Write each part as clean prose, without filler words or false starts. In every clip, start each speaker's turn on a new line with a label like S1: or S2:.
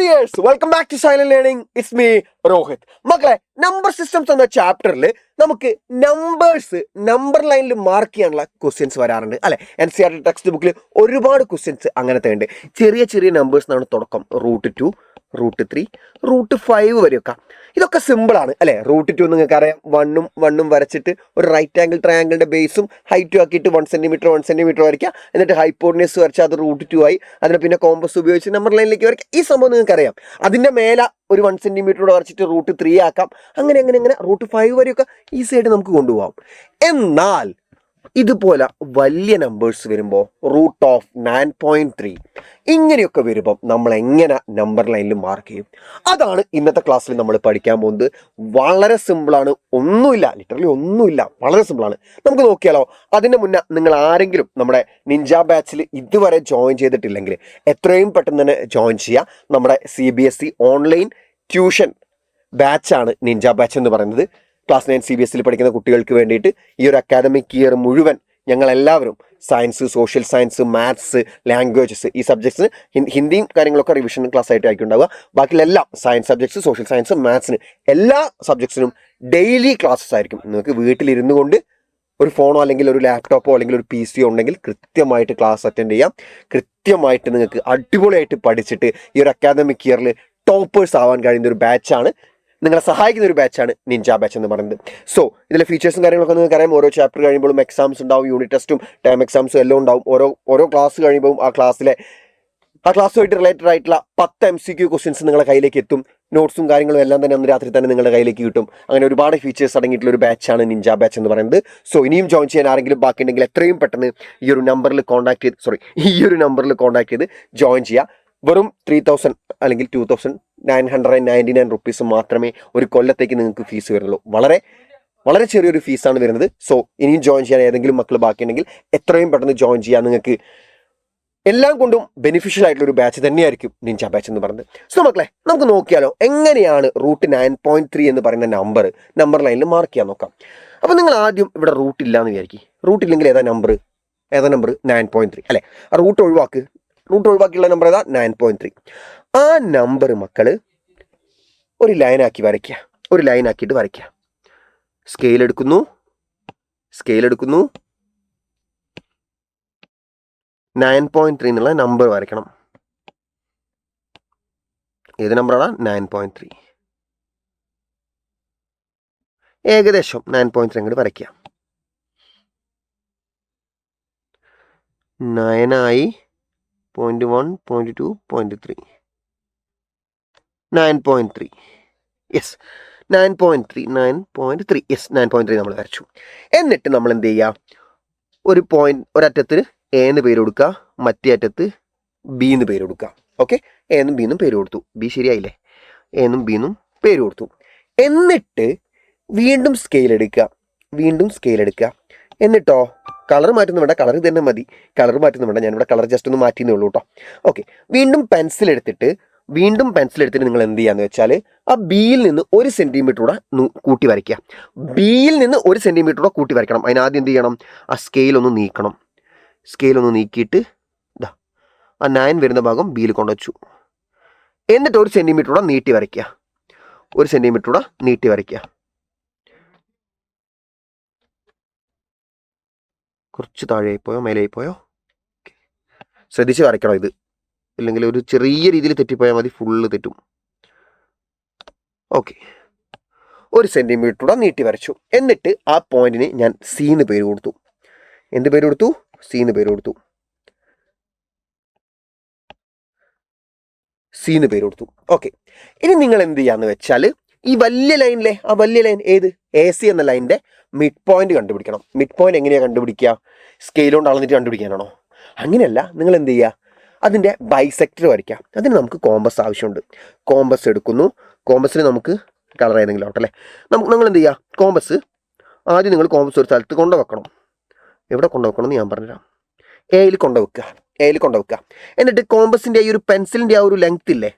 S1: Dears, welcome back to Silent Learning. It's me Rohit. മക്കളെ, number systems എന്ന ചാപ്റ്ററിൽ നമുക്ക് നമ്പർ ലൈനിൽ മാർക്ക് ചെയ്യാനുള്ള ക്വസ്റ്റ്യൻസ് വരാറുണ്ട് അല്ലെ. NCERT ടെക്സ്റ്റ് ബുക്കിൽ ഒരുപാട് ക്വസ്റ്റ്യൻസ് അങ്ങനത്തെ ഉണ്ട്. ചെറിയ ചെറിയ നമ്പേഴ്സ് എന്നാണ് തുടക്കം. √2, √3, √5 വരെയൊക്കെ. ഇതൊക്കെ സിമ്പിളാണ് അല്ലെ. √2 നിങ്ങൾക്ക് അറിയാം, വണ്ണും വരച്ചിട്ട് ഒരു റൈറ്റ് ആംഗിൾ ട്രയാംഗിളിന്റെ ബേസും ഹൈറ്റും ആക്കിയിട്ട് 1 സെന്റിമീറ്റർ വരയ്ക്കുക. എന്നിട്ട് ഹൈപ്പോട്ടനസ് വരച്ചാൽ അത് √2 ആയി. അതിനെ പിന്നെ കോമ്പസ് ഉപയോഗിച്ച് നമ്പർ ലൈനിലേക്ക് വരയ്ക്കുക. ഈ സംഭവം നിങ്ങൾക്ക് അറിയാം. അതിന്റെ മേലെ ഒരു 1 സെന്റിമീറ്ററോടെ വരച്ചിട്ട് √3 ആക്കാം. അങ്ങനെ √5 വരെയൊക്കെ ഈസി ആയിട്ട് നമുക്ക് കൊണ്ടുപോകാം. എന്നാൽ ഇതുപോലെ വലിയ നമ്പേഴ്സ് വരുമ്പോൾ √9.3 ഇങ്ങനെയൊക്കെ വരുമ്പം നമ്മൾ എങ്ങനെ നമ്പർ ലൈനിൽ മാർക്ക് ചെയ്യും? അതാണ് ഇന്നത്തെ ക്ലാസ്സിൽ നമ്മൾ പഠിക്കാൻ പോകുന്നത്. വളരെ സിമ്പിളാണ്, ലിറ്ററലി ഒന്നുമില്ല, വളരെ സിമ്പിളാണ്. നമുക്ക് നോക്കിയാലോ. അതിന് മുന്നേ നിങ്ങൾ ആരെങ്കിലും നമ്മുടെ നിഞ്ച ബാച്ചിൽ ഇതുവരെ ജോയിൻ ചെയ്തിട്ടില്ലെങ്കിൽ എത്രയും പെട്ടെന്ന് തന്നെ ജോയിൻ ചെയ്യുക. നമ്മുടെ CBSE ഓൺലൈൻ ട്യൂഷൻ ബാച്ചാണ് നിഞ്ച ബാച്ച് എന്ന് പറയുന്നത്. ക്ലാസ് 9 CBSE പഠിക്കുന്ന കുട്ടികൾക്ക് വേണ്ടിയിട്ട് ഈ ഒരു അക്കാദമിക് ഇയർ മുഴുവൻ ഞങ്ങളെല്ലാവരും science, social science, maths, languages, ഈ സബ്ജക്ട്സിന് ഹിന്ദിയും കാര്യങ്ങളൊക്കെ റിവിഷൻ ക്ലാസ് ആയിട്ട് ആയിട്ടുണ്ടാവുക. ബാക്കിയെല്ലാം സയൻസ് സബ്ജക്ട്സ്, സോഷ്യൽ സയൻസ്, മാത്സിന് എല്ലാ സബ്ജക്ട്സിനും ഡെയിലി ക്ലാസ്സസ് ആയിരിക്കും. നിങ്ങൾക്ക് വീട്ടിലിരുന്നു കൊണ്ട് ഒരു ഫോണോ അല്ലെങ്കിൽ ഒരു ലാപ്ടോപ്പോ അല്ലെങ്കിൽ ഒരു PC ഉണ്ടെങ്കിൽ കൃത്യമായിട്ട് ക്ലാസ് അറ്റൻഡ് ചെയ്യാം. കൃത്യമായിട്ട് നിങ്ങൾക്ക് അടിപൊളിയായിട്ട് പഠിച്ചിട്ട് ഈ ഒരു അക്കാദമിക് ഇയറിൽ ടോപ്പേഴ്സ് ആവാൻ കഴിയുന്ന ഒരു ബാച്ചാണ്, നിങ്ങളെ സഹായിക്കുന്ന ഒരു ബാച്ചാണ് നിഞ്ച ബാച്ച് എന്ന് പറയുന്നത്. സോ ഇതിലെ ഫീച്ചേഴ്സും കാര്യങ്ങളൊക്കെ നിങ്ങൾക്ക് അറിയാം. ഓരോ ചാപ്റ്റർ കഴിയുമ്പോഴും എക്സാംസ് ഉണ്ടാവും, യൂണിറ്റ് ടെസ്റ്റും ടേം എക്സാംസും എല്ലാം ഉണ്ടാവും. ഓരോ ക്ലാസ് കഴിയുമ്പോൾ ആ ക്ലാസ്സുമായിട്ട് റിലേറ്റഡ് ആയിട്ടുള്ള 10 MCQ ക്വസ്റ്റ്യൻസ് നിങ്ങളുടെ കയ്യിലേക്ക് എത്തും. നോട്ട്സും കാര്യങ്ങളും എല്ലാം തന്നെ അന്ന് രാത്രി തന്നെ നിങ്ങളുടെ കയ്യിലേക്ക് കിട്ടും. അങ്ങനെ ഒരുപാട് ഫീച്ചേഴ്സ് അടങ്ങിയിട്ടുള്ള ഒരു ബാച്ചാണ് നിഞ്ച ബാച്ച് എന്ന് പറയുന്നത്. സോ ഇനിയും ജോയിൻ ചെയ്യാൻ ആരെങ്കിലും ബാക്കിയുണ്ടെങ്കിൽ എത്രയും പെട്ടെന്ന് ഈ ഒരു നമ്പറിൽ കോൺടാക്ട് ചെയ്ത് ജോയിൻ ചെയ്യുക. വെറും 3000 അല്ലെങ്കിൽ 2999 റുപ്പീസ് മാത്രമേ ഒരു കൊല്ലത്തേക്ക് നിങ്ങൾക്ക് ഫീസ് വരുന്നുള്ളൂ. വളരെ വളരെ ചെറിയൊരു ഫീസാണ് വരുന്നത്. സോ ഇനിയും ജോയിൻ ചെയ്യാൻ ഏതെങ്കിലും മക്കൾ ബാക്കിയുണ്ടെങ്കിൽ എത്രയും പെട്ടെന്ന് ജോയിൻ ചെയ്യാൻ. നിങ്ങൾക്ക് എല്ലാം കൊണ്ടും ബെനിഫിഷ്യൽ ആയിട്ടുള്ള ഒരു ബാച്ച് തന്നെയായിരിക്കും നിഞ്ച ബാച്ച് എന്ന് പറയുന്നത്. സോ മക്കളെ, നമുക്ക് നോക്കിയാലോ എങ്ങനെയാണ് √9.3 എന്ന് പറയുന്ന നമ്പർ ലൈനിൽ മാർക്ക് ചെയ്യാൻ നോക്കാം. അപ്പോൾ നിങ്ങൾ ആദ്യം ഇവിടെ റൂട്ട് ഇല്ലാന്ന് വിചാരിക്കും. റൂട്ട് ഇല്ലെങ്കിൽ ഏതാ നമ്പർ 9.3 അല്ലെ. റൂട്ട് ഒഴിവാക്കിയുള്ള നമ്പർ ഏതാ 9.3. ആ നമ്പർ മക്കള് ഒരു ലൈനാക്കി വരയ്ക്കുക. ഒരു ലൈനാക്കിയിട്ട് വരയ്ക്കുക. സ്കെയിൽ എടുക്കുന്നു. 9.3 എന്നുള്ള നമ്പർ വരയ്ക്കണം. ഏത് നമ്പറാണ്? 9.3. ഏകദേശം 9.3 അങ്ങോട്ട് വരയ്ക്കുക. 9 ആയി, 0.1, 0.2, 0.3, 9.3. യെസ്, 9.3 യെസ്, 9.3 നമ്മൾ വരച്ചു. എന്നിട്ട് നമ്മൾ എന്ത് ചെയ്യുക? ഒരറ്റത്ത് A എന്ന് പേര് കൊടുക്കുക, മറ്റേ അറ്റത്ത് B എന്ന് പേര് കൊടുക്കുക. ഓക്കെ, A എന്നും B എന്നും പേര് കൊടുത്തു. B ശരിയായില്ലേ? A എന്നും B എന്നും പേര് കൊടുത്തു. എന്നിട്ട് വീണ്ടും സ്കെയിൽ എടുക്കുക. എന്നിട്ടോ കളർ മാറ്റുന്നു വേണ്ട, കളർ തന്നെ മതി. കളർ മാറ്റുന്നു വേണ്ട, ഞാനിവിടെ കളർ ജസ്റ്റ് ഒന്ന് മാറ്റിയെന്നേ ഉള്ളൂ കേട്ടോ. ഓക്കെ, വീണ്ടും പെൻസിൽ എടുത്തിട്ട് നിങ്ങൾ എന്ത് ചെയ്യാന്ന് വെച്ചാൽ ആ Bയിൽ നിന്ന് 1 സെന്റിമീറ്റർ കൂടെ കൂട്ടി വരയ്ക്കുക. അതിനാദ്യം എന്ത് ചെയ്യണം? ആ സ്കെയിൽ ഒന്ന് നീക്കിയിട്ട് ആ 9 വരുന്ന ഭാഗം Bയിൽ കൊണ്ടുവച്ചു. എന്നിട്ട് 1 സെന്റിമീറ്റർ കൂടെ നീട്ടി വരയ്ക്കുക. കുറച്ച് താഴെയായി പോയോ, മേലെയായി പോയോ? ശ്രദ്ധിച്ച് വരയ്ക്കണം ഇത്, ഇല്ലെങ്കിൽ ഒരു ചെറിയ രീതിയിൽ തെറ്റിപ്പോയാൽ മതി, ഫുള്ള് തെറ്റും. ഓക്കെ, 1 സെന്റിമീറ്റർ കൂടെ നീട്ടി വരച്ചു. എന്നിട്ട് ആ പോയിന്റിന് ഞാൻ C എന്ന് പേര് കൊടുത്തു. എന്ത് പേര് കൊടുത്തു? C എന്ന് പേര് കൊടുത്തു. ഓക്കെ, ഇനി നിങ്ങൾ എന്ത് ചെയ്യാന്ന് വെച്ചാൽ ഈ വലിയ ലൈനിലെ ലൈൻ ഏത്? AC എന്ന ലൈനിന്റെ മിഡ് പോയിന്റ് കണ്ടുപിടിക്കണം. മിഡ് പോയിന്റ് എങ്ങനെയാണ് കണ്ടുപിടിക്കുക? സ്കെയിൽ കൊണ്ട് അളന്നിട്ട് കണ്ടുപിടിക്കാനാണോ? അങ്ങനെയല്ല. നിങ്ങൾ എന്ത് ചെയ്യുക? അതിൻ്റെ ബൈസെക്ടർ വരയ്ക്കാം. അതിന് നമുക്ക് കോമ്പസ് ആവശ്യമുണ്ട്. കോമ്പസ് എടുക്കുന്നു. കോമ്പസിന് നമുക്ക് കളർ ഏതെങ്കിലും ആവട്ടെ അല്ലേ. നിങ്ങൾ എന്ത് ചെയ്യുക? ആദ്യം നിങ്ങൾ കോമ്പസ് ഒരു സ്ഥലത്ത് കൊണ്ടുവെക്കണം. എവിടെ കൊണ്ടുവെക്കണം എന്ന് ഞാൻ പറഞ്ഞുതരാം. എയിൽ കൊണ്ടുവെക്കുക. എന്നിട്ട് കോമ്പസിൻ്റെ ഈ ഒരു പെൻസിലിൻ്റെ ആ ഒരു ലെങ്ത് ഇല്ലേ,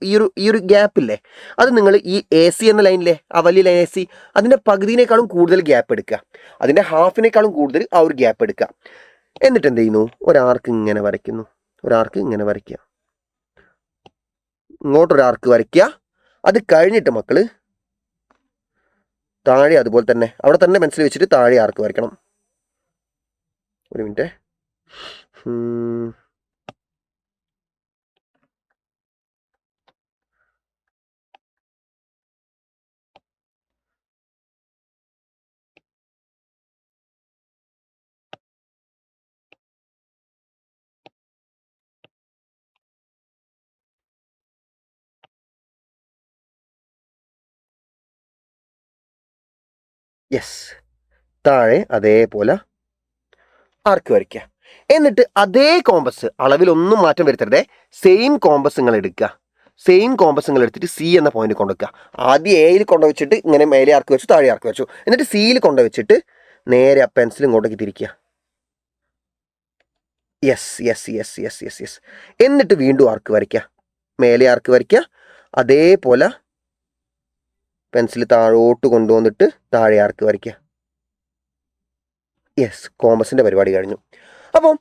S1: ഈ ഒരു ഗ്യാപ്പ് ഇല്ലേ, അത് നിങ്ങൾ ഈ AC എന്ന ലൈനിലെ ആ വലിയ ലൈൻ AC അതിൻ്റെ പകുതിനേക്കാളും കൂടുതൽ ഗ്യാപ്പ് എടുക്കുക. അതിൻ്റെ ഹാഫിനേക്കാളും കൂടുതൽ ആ ഒരു ഗ്യാപ്പ് എടുക്കുക. എന്നിട്ട് എന്ത് ചെയ്യുന്നു? ഒരാർക്ക് ഇങ്ങനെ വരയ്ക്കുന്നു. ഇങ്ങോട്ടൊരു ആർക്ക് വരയ്ക്കുക. അത് കഴിഞ്ഞിട്ട് മക്കൾ താഴെ അതുപോലെ തന്നെ അവിടെ തന്നെ പെൻസിൽ വെച്ചിട്ട് താഴെ ആർക്ക് വരയ്ക്കണം. ഒരു മിനിറ്റ്. യെസ്, താഴെ അതേപോലെ ആർക്ക് വരയ്ക്കുക. എന്നിട്ട് അതേ കോമ്പസ്, അളവിലൊന്നും മാറ്റം വരുത്തരുതേ, സെയിം കോമ്പസ് നിങ്ങൾ എടുക്കുക. സെയിം കോമ്പസ് നിങ്ങൾ എടുത്തിട്ട് സി എന്ന പോയിന്റ് കൊണ്ടുവയ്ക്കുക. ആദ്യം എയിൽ കൊണ്ടുവച്ചിട്ട് ഇങ്ങനെ മേലെ ആർക്ക് വെച്ചു, താഴെ ആർക്ക് വെച്ചു. എന്നിട്ട് സിയിൽ കൊണ്ടുവച്ചിട്ട് നേരെ ആ പെൻസിൽ ഇങ്ങോട്ടേക്ക് തിരിക്കുക. Yes yes yes yes yes yes. എന്നിട്ട് വീണ്ടും ആർക്ക് വരയ്ക്കുക, മേലെ ആർക്ക് വരയ്ക്കുക. അതേപോലെ പെൻസിൽ താഴോട്ട് കൊണ്ടുവന്നിട്ട് താഴെ ആർക്ക് വരയ്ക്കുക. യെസ്, കോമ്പസിൻ്റെ പരിപാടി കഴിഞ്ഞു. അപ്പം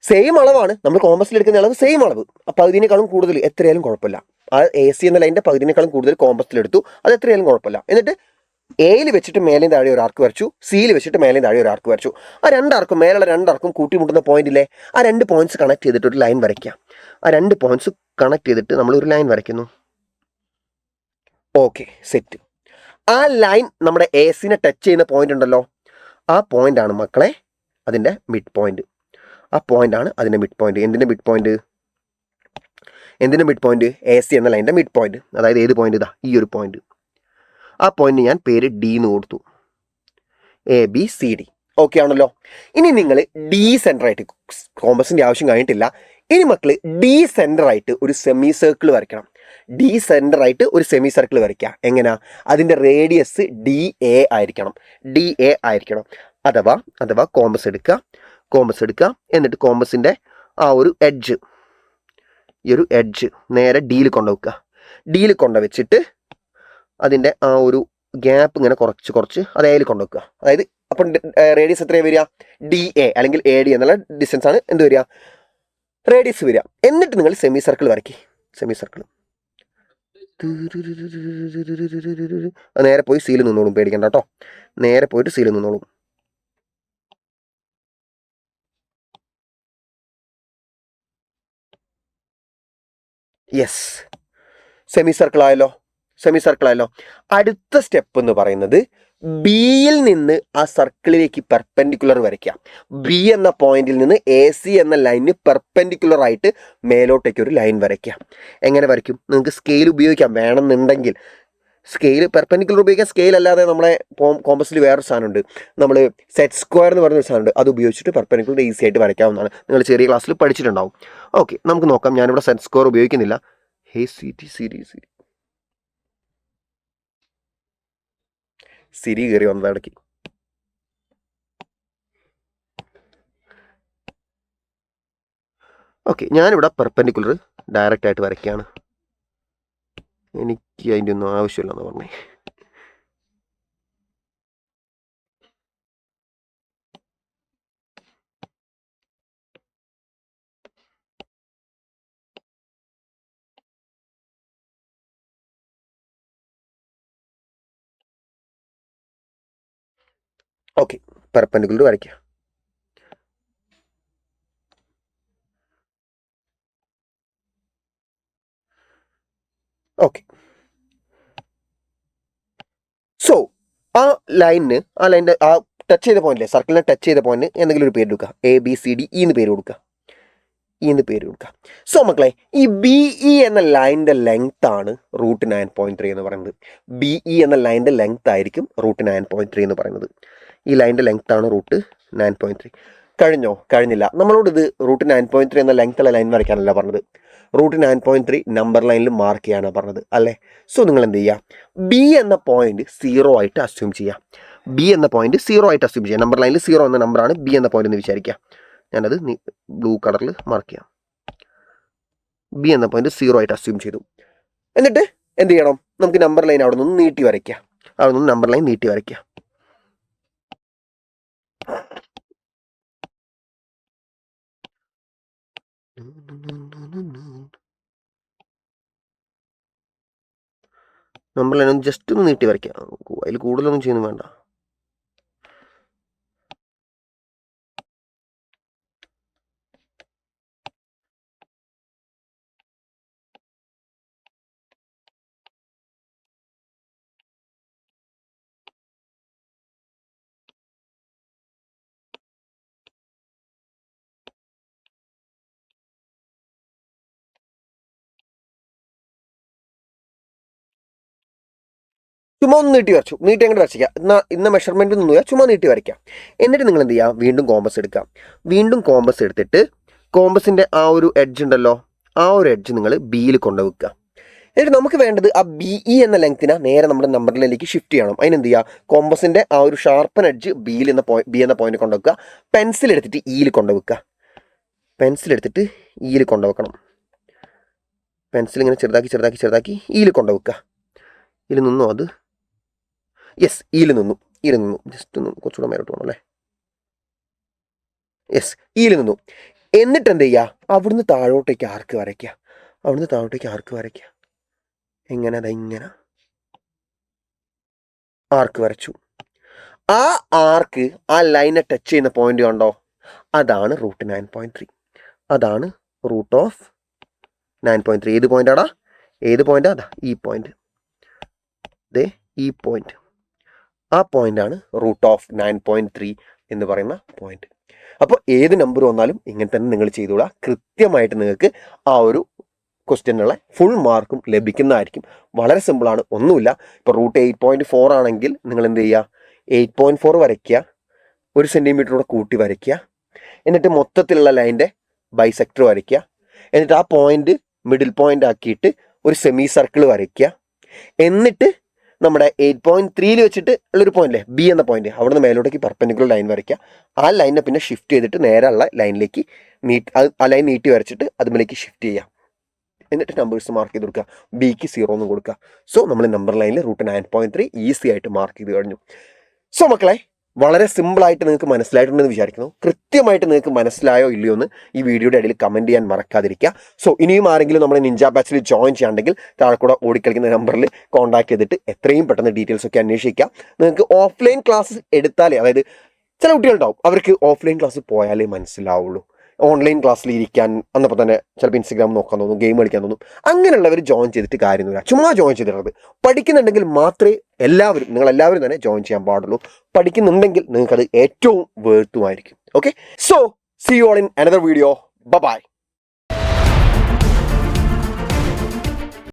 S1: സെയിം അളവാണ് നമ്മൾ കോമ്പസിൽ എടുക്കുന്ന അളവ്, സെയിം അളവ്. പകുതിനേക്കാളും കൂടുതൽ എത്രയായാലും കുഴപ്പമില്ല. ആ എ സി എന്ന ലൈൻ്റെ പകുതിനേക്കാളും കൂടുതൽ കോമ്പസിലെടുത്തു, അത് എത്രയായാലും കുഴപ്പമില്ല. എന്നിട്ട് എയിൽ വെച്ചിട്ട് മേലെയും താഴെ ഒരു ആർക്ക് വരച്ചു, സിയിൽ വെച്ചിട്ട് മേലെയും താഴെ ഒരു ആർക്ക് വരച്ചു. ആ രണ്ടാർക്കും, മേലുള്ള രണ്ടാർക്കും കൂട്ടിമുട്ടുന്ന പോയിന്റിലെ ആ 2 പോയിന്റ്സ് കണക്ട് ചെയ്തിട്ട് ഒരു ലൈൻ വരയ്ക്കാം. ആ 2 പോയിന്റ്സ് കണക്ട് ചെയ്തിട്ട് നമ്മൾ ഒരു ലൈൻ വരയ്ക്കുന്നു. Okay, set. ആ ലൈൻ നമ്മുടെ എ സിനെ ടച്ച് ചെയ്യുന്ന പോയിന്റ് ഉണ്ടല്ലോ, ആ പോയിന്റ് ആണ് മക്കളെ അതിൻ്റെ മിഡ് പോയിന്റ്. ആ പോയിന്റ് ആണ് അതിൻ്റെ മിഡ് പോയിന്റ്. എന്തിൻ്റെ മിഡ് പോയിന്റ്? എന്തിൻ്റെ മിഡ് പോയിന്റ്? എ സി എന്ന ലൈൻ്റെ മിഡ് പോയിന്റ്. അതായത് ഏത് പോയിന്റ്? ഇതാ ഈ ഒരു പോയിന്റ്. ആ പോയിന്റ് ഞാൻ പേര് ഡി എന്ന് കൊടുത്തു. ABCD. ഓക്കെ ആണല്ലോ. ഇനി നിങ്ങൾ ഡി സെൻറ്ററായിട്ട്, കോമ്പസിൻ്റെ ആവശ്യം കഴിഞ്ഞിട്ടില്ല. ഇനി മക്കൾ ഡി സെൻറ്ററായിട്ട് ഒരു സെമി സർക്കിൾ വരയ്ക്കണം. ഡി സെൻറ്ററായിട്ട് ഒരു സെമി സർക്കിൾ വരയ്ക്കുക. എങ്ങനെയാ? അതിൻ്റെ റേഡിയസ് DA ആയിരിക്കണം. DA ആയിരിക്കണം. അഥവാ കോമ്പസ് എടുക്കുക. എന്നിട്ട് കോമ്പസിൻ്റെ ആ ഒരു എഡ്ജ്, ഈ ഒരു എഡ്ജ് നേരെ ഡിയിൽ കൊണ്ടുവെക്കുക. ഡിയിൽ കൊണ്ടുവച്ചിട്ട് അതിൻ്റെ ആ ഒരു ഗ്യാപ്പ് ഇങ്ങനെ കുറച്ച് അതേൽ കൊണ്ടുവെക്കുക. അതായത് അപ്പം റേഡിയസ് എത്രയാണ് വരിക? DA അല്ലെങ്കിൽ AD എന്നുള്ള ഡിസ്റ്റൻസ് ആണ് എന്ത് വരിക? റേഡിയസ് വരിക. എന്നിട്ട് നിങ്ങൾ സെമി സർക്കിൾ വരയ്ക്കുക. സെമി സർക്കിൾ നേരെ പോയി സീൽ നിന്നോളും, പേടിക്കണ്ട കേട്ടോ. നേരെ പോയിട്ട് സീൽ നിന്നോളും. യെസ്, സെമി സർക്കിൾ ആയല്ലോ. അടുത്ത സ്റ്റെപ്പ് എന്ന് പറയുന്നത് ബിയിൽ നിന്ന് ആ സർക്കിളിലേക്ക് പെർപെൻഡിക്കുലർ വരയ്ക്കുക. ബി എന്ന പോയിന്റിൽ നിന്ന് AC എന്ന ലൈനിന് പെർപെൻഡിക്കുലർ ആയിട്ട് മേലോട്ടേക്ക് ഒരു ലൈൻ വരയ്ക്കുക. എങ്ങനെ വരയ്ക്കും? നിങ്ങൾക്ക് സ്കെയിൽ ഉപയോഗിക്കാം വേണമെന്നുണ്ടെങ്കിൽ. സ്കെയിൽ പെർപെൻഡിക്കുലർ ഉപയോഗിക്കാൻ, സ്കെയിൽ അല്ലാതെ നമ്മളെ കോമ്പസിൽ വേറൊരു സാധനമുണ്ട്, നമ്മൾ സെറ്റ് സ്ക്വയർ എന്ന് പറയുന്ന ഒരു സാധനമുണ്ട്. അത് ഉപയോഗിച്ചിട്ട് പെർപെൻഡിക്കുലർ ഈസി ആയിട്ട് വരയ്ക്കാവുന്നതാണ്. നിങ്ങൾ ചെറിയ ക്ലാസ്സിൽ പഠിച്ചിട്ടുണ്ടാവും. ഓക്കെ, നമുക്ക് നോക്കാം. ഞാനിവിടെ സെറ്റ് സ്ക്വയർ ഉപയോഗിക്കുന്നില്ല. സിരി കയറി വന്നത് ഇടയ്ക്ക്. ഓക്കെ, ഞാനിവിടെ പെർപെൻഡിക്കുലർ ഡയറക്റ്റ് ആയിട്ട് വരയ്ക്കുകയാണ്. എനിക്ക് അതിൻ്റെ ഒന്നും ആവശ്യമില്ലെന്ന് പറഞ്ഞേ. ഓക്കെ, പെർപെൻഡിക്കുലർ വരയ്ക്കുക. ഓക്കെ, സോ ആ ലൈനിൻ്റെ ആ ടച്ച് ചെയ്ത പോയിന്റിലെ, സർക്കിളിനെ ടച്ച് ചെയ്ത പോയിന്റ് എന്തെങ്കിലും ഒരു പേര് കൊടുക്കുക. ABCD എന്ന് പേര് കൊടുക്കുക. സോ മക്കളെ, ഈ BE എന്ന ലൈനിൻ്റെ ലെങ്ത് ആണ് √9.3 എന്ന് പറയുന്നത്. BE എന്ന ലൈനിൻ്റെ ലെങ്ത് ആയിരിക്കും √9.3 എന്ന് പറയുന്നത്. ഈ ലൈനിൻ്റെ ലെങ്ത് ആണ് √9.3. കഴിഞ്ഞില്ല. നമ്മളോട് ഇത് √9.3 എന്ന ലെങ്ത്തുള്ള ലൈൻ വരയ്ക്കാനല്ല പറഞ്ഞത്, √9.3 നമ്പർ ലൈനിൽ മാർക്ക് ചെയ്യാനാണ് പറഞ്ഞത് അല്ലേ. സോ നിങ്ങൾ എന്ത് ചെയ്യുക? B എന്ന പോയിന്റ് 0 ആയിട്ട് അസ്യൂം ചെയ്യുക. നമ്പർ ലൈനിൽ 0 എന്ന നമ്പറാണ് B എന്ന പോയിന്റ് എന്ന് വിചാരിക്കുക. ഞാനത് ബ്ലൂ കളറിൽ മാർക്ക് ചെയ്യാം. B എന്ന പോയിന്റ് 0 ആയിട്ട് അസ്യൂം ചെയ്തു. എന്നിട്ട് എന്ത് ചെയ്യണം? നമുക്ക് നമ്പർ ലൈൻ അവിടെ നിന്ന് നീട്ടി വരയ്ക്കുക. നമ്പർ ലൈൻ ഒന്ന് ജസ്റ്റ് ഒന്ന് നീട്ടി വരയ്ക്കാം, അതിൽ കൂടുതലൊന്നും ചെയ്യുന്നു വേണ്ട. ചുമ്മാ ഒന്ന് നീട്ടി വരച്ചു, നീട്ടി അങ്ങോട്ട് വരച്ചിക്കാം. ഇന്ന മെഷർമെൻറ്റ് ഒന്നും ചുമ്മാ നീട്ടി വരയ്ക്കാം. എന്നിട്ട് നിങ്ങൾ എന്ത് ചെയ്യുക, വീണ്ടും കോമ്പസ് എടുക്കാം. വീണ്ടും കോമ്പസ് എടുത്തിട്ട് കോമ്പസിൻ്റെ ആ ഒരു എഡ്ജ് ഉണ്ടല്ലോ, ആ ഒരു എഡ്ജ് നിങ്ങൾ ബിയിൽ കൊണ്ടുവെക്കുക. എന്നിട്ട് നമുക്ക് വേണ്ടത് ആ BE എന്ന ലെങ്ത്തിനെ നേരെ നമ്മുടെ നമ്പർ ലൈനിലേക്ക് ഷിഫ്റ്റ് ചെയ്യണം. അതിനെന്ത് ചെയ്യുക, കോമ്പസിൻ്റെ ആ ഒരു ഷാർപ്പൻ എഡ്ജ് ബി എന്ന പോയിന്റ് കൊണ്ടുവെക്കുക. പെൻസിൽ എടുത്തിട്ട് ഇയിൽ കൊണ്ടുവെക്കുക. പെൻസിൽ എടുത്തിട്ട് ഇയിൽ കൊണ്ടുവെക്കണം. പെൻസിൽ ഇങ്ങനെ ചെറുതാക്കി ഇയിൽ കൊണ്ടുവെക്കുക. ഇതിൽ നിന്നോ അത്, യെസ്, ഇയിൽ നിന്നു. ജസ്റ്റ് ഒന്ന് കുറച്ചുകൂടെ മേലോട്ട് പോകണം അല്ലേ. യെസ്, ഇയിൽ നിന്നു. എന്നിട്ട് എന്ത് ചെയ്യുക, അവിടുന്ന് താഴോട്ടേക്ക് ആർക്ക് വരയ്ക്കുക. എങ്ങനെ, ഇങ്ങനെ ആർക്ക് വരച്ചു. ആ ആർക്ക് ആ ലൈനെ ടച്ച് ചെയ്യുന്ന പോയിന്റ് കണ്ടോ, അതാണ് റൂട്ട് 9.3. അതാണ് റൂട്ട് ഓഫ് 9.3. ഏത് പോയിന്റാടാ, അതാ ഈ പോയിന്റ്, ഈ പോയിന്റ്. ആ പോയിന്റാണ് റൂട്ട് ഓഫ് 9.3 എന്ന് പറയുന്ന പോയിന്റ്. അപ്പോൾ ഏത് നമ്പർ വന്നാലും ഇങ്ങനെ തന്നെ നിങ്ങൾ ചെയ്തോളാം. കൃത്യമായിട്ട് നിങ്ങൾക്ക് ആ ഒരു ക്വസ്റ്റ്യനുള്ള ഫുൾ മാർക്കും ലഭിക്കുന്നതായിരിക്കും. വളരെ സിമ്പിളാണ്, ഒന്നുമില്ല. ഇപ്പോൾ റൂട്ട് 8.4 ആണെങ്കിൽ നിങ്ങൾ എന്ത് ചെയ്യുക, 8.4 വരയ്ക്കുക, 1 സെൻറ്റിമീറ്ററൂടെ കൂട്ടി വരയ്ക്കുക. എന്നിട്ട് മൊത്തത്തിലുള്ള ലൈൻ്റെ ബൈസെക്ടർ വരയ്ക്കുക. എന്നിട്ട് ആ പോയിന്റ് മിഡിൽ പോയിന്റ് ആക്കിയിട്ട് ഒരു സെമി സർക്കിൾ വരയ്ക്കുക. എന്നിട്ട് നമ്മുടെ 8.3 വെച്ചിട്ട് ഉള്ളൊരു പോയിന്റ് അല്ലേ, ബി എന്ന പോയിന്റ്, അവിടെ നിന്ന് മേലോട്ടേക്ക് പെർപെൻഡിക്കുലർ ലൈൻ വരയ്ക്കുക. ആ ലൈനിനെ പിന്നെ ഷിഫ്റ്റ് ചെയ്തിട്ട് നേരെയുള്ള ലൈനിലേക്ക് ആ ലൈൻ നീട്ടി വരച്ചിട്ട് അതുമിലേക്ക് ഷിഫ്റ്റ് ചെയ്യുക. എന്നിട്ട് നമ്പേഴ്സ് മാർക്ക് ചെയ്ത് കൊടുക്കുക. ബിക്ക് 0 എന്ന് കൊടുക്കുക. സോ നമ്മൾ നമ്പർ ലൈനിൽ റൂട്ട് 9.3 ഈസി ആയിട്ട് മാർക്ക് ചെയ്ത് കഴിഞ്ഞു. സോ മക്കളെ, വളരെ സിമ്പിളായിട്ട് നിങ്ങൾക്ക് മനസ്സിലായിട്ടുണ്ടെന്ന് വിചാരിക്കുന്നു. കൃത്യമായിട്ട് നിങ്ങൾക്ക് മനസ്സിലായോ ഇല്ലയോ എന്ന് ഈ വീഡിയോയുടെ ഇടയിൽ കമൻറ്റ് ചെയ്യാൻ മറക്കാതിരിക്കുക. സോ ഇനിയും ആരെങ്കിലും നമ്മുടെ നിഞ്ച ബാച്ചിൽ ജോയിൻ ചെയ്യാണ്ടെങ്കിൽ താഴെ കൂടെ ഓടിക്കളിക്കുന്ന നമ്പറിൽ കോൺടാക്ട് ചെയ്തിട്ട് എത്രയും പെട്ടെന്ന് ഡീറ്റെയിൽസ് ഒക്കെ അന്വേഷിക്കുക. നിങ്ങൾക്ക് ഓഫ്ലൈൻ ക്ലാസ് എടുത്താലേ, അതായത് ചില കുട്ടികളുണ്ടാവും അവർക്ക് ഓഫ്ലൈൻ ക്ലാസ് പോയാലേ മനസ്സിലാവുള്ളൂ. ഓൺലൈൻ ക്ലാസ്സിൽ ഇരിക്കാൻ അന്നപ്പോൾ തന്നെ ചിലപ്പോൾ ഇൻസ്റ്റഗ്രാം നോക്കാൻ തോന്നും, ഗെയിം കളിക്കാൻ തോന്നും. അങ്ങനെയുള്ളവർ ജോയിൻ ചെയ്തിട്ട് കാര്യമൊന്നുമില്ല. ചുമ്മാ ജോയിൻ ചെയ്തിട്ടുള്ളത്. പഠിക്കുന്നുണ്ടെങ്കിൽ മാത്രമേ നിങ്ങളെല്ലാവരും തന്നെ ജോയിൻ ചെയ്യാൻ പാടുള്ളൂ. പഠിക്കുന്നുണ്ടെങ്കിൽ നിങ്ങൾക്കത് ഏറ്റവും വേർത്തുമായിരിക്കും. Okay, so see you all in another video. By.